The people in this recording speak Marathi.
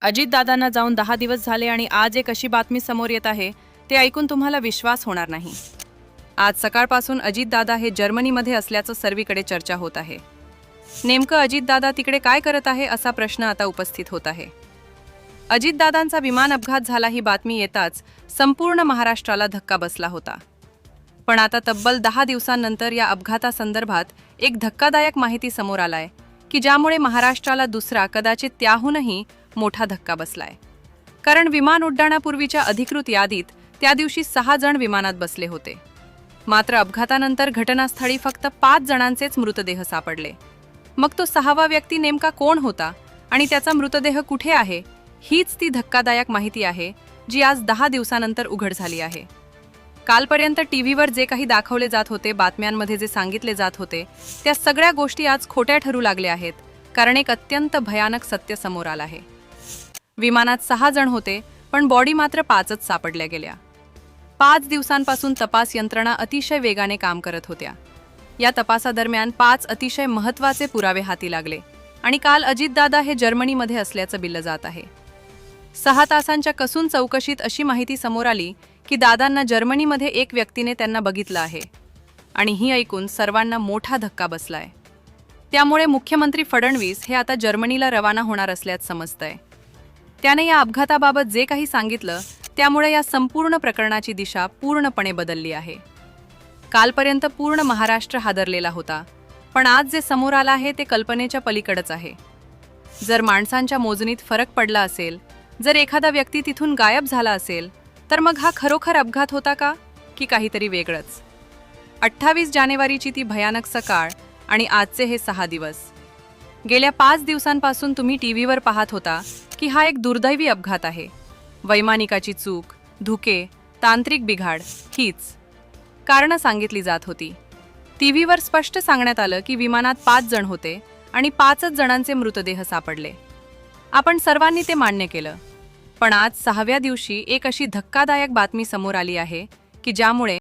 अजितदादांना जाऊन 10 दिवस झाले आणि आज एक अशी बातमी समोर येत आहे ते ऐकून तुम्हाला विश्वास होणार नाही। आज सकाळपासून अजितदादा हे जर्मनीमध्ये असल्याचं सर्वीकडे चर्चा होत आहे। नेमकं अजितदादा तिकडे काय करत आहे असा प्रश्न आता उपस्थित होत आहे। अजितदादांचा विमान अपघात झाला ही बातमी येताच संपूर्ण महाराष्ट्राला धक्का बसला होता। पण आता तब्बल 10 दिवसांनंतर या अपघातासंदर्भात एक धक्कादायक माहिती समोर आलाय की ज्यामुळे महाराष्ट्राला दुसरा कदाचित त्याहूनही मोठा धक्का बसलाय। कारण विमान उड्डाणापूर्वीच्या अधिकृत यादीत त्या दिवशी 6 जण विमानात बसले होते। मात्र अपघातानंतर घटनास्थळी फक्त 5 जणांचेच मृतदेह सापडले। मग तो 6वा व्यक्ती नेमका कोण होता आणि त्याचा मृतदेह कुठे आहे, हीच ती धक्कादायक माहिती आहे जी आज 10 दिवसानंतर उघड झाली आहे। कालपर्यंत टीव्हीवर जे काही दाखवले जात होते, बातम्यांमध्ये जे सांगितले जात होते, त्या सगळ्या गोष्टी आज खोट्या ठरू लागल्या आहेत। कारण एक अत्यंत भयानक सत्य समोर आलं आहे। विमानात 6 जण होते, पण बॉडी मात्र 5च सापडल्या गेल्या। 5 दिवसांपासून तपास यंत्रणा अतिशय वेगाने काम करत होत्या। या तपासादरम्यान 5 अतिशय महत्त्वाचे पुरावे हाती लागले आणि काल अजितदादा हे जर्मनीमध्ये असल्याचं बिल्लं जात आहे। 6 तासांच्या कसून चौकशीत अशी माहिती समोर आली की दादांना जर्मनीमध्ये एक व्यक्तीने त्यांना बघितलं आहे आणि ही ऐकून सर्वांना मोठा धक्का बसलाय। त्यामुळे मुख्यमंत्री फडणवीस हे आता जर्मनीला रवाना होणार असल्याचं समजतंय। त्याने या अपघाताबाबत जे काही सांगितलं त्यामुळे या संपूर्ण प्रकरणाची दिशा पूर्णपणे बदलली आहे। कालपर्यंत पूर्ण महाराष्ट्र हादरलेला होता, पण आज जे समोर आलं आहे ते कल्पनेच्या पलीकडेच आहे। जर माणसांच्या मोजणीत फरक पडला असेल, जर एखादा व्यक्ती तिथून गायब झाला असेल, तर मग हा खरोखर अपघात होता का की काहीतरी वेगळंच? 28 जानेवारीची ती भयानक सकाळ आणि आजचे हे 6 दिवस। गेल्या 5 दिवसांपासून तुम्ही टीव्हीवर पाहत होता की हा एक दुर्दैवी अपघात आहे। वैमानिकाची चूक, धुके, तांत्रिक बिघाड हीच कारणं सांगितली जात होती। टीव्हीवर स्पष्ट सांगण्यात आलं की विमानात 5 जण होते आणि 5च जणांचे मृतदेह सापडले। आपण सर्वांनी ते मान्य केलं। पण आज 6व्या दिवशी एक अशी धक्कादायक बातमी समोर आली आहे की ज्यामुळे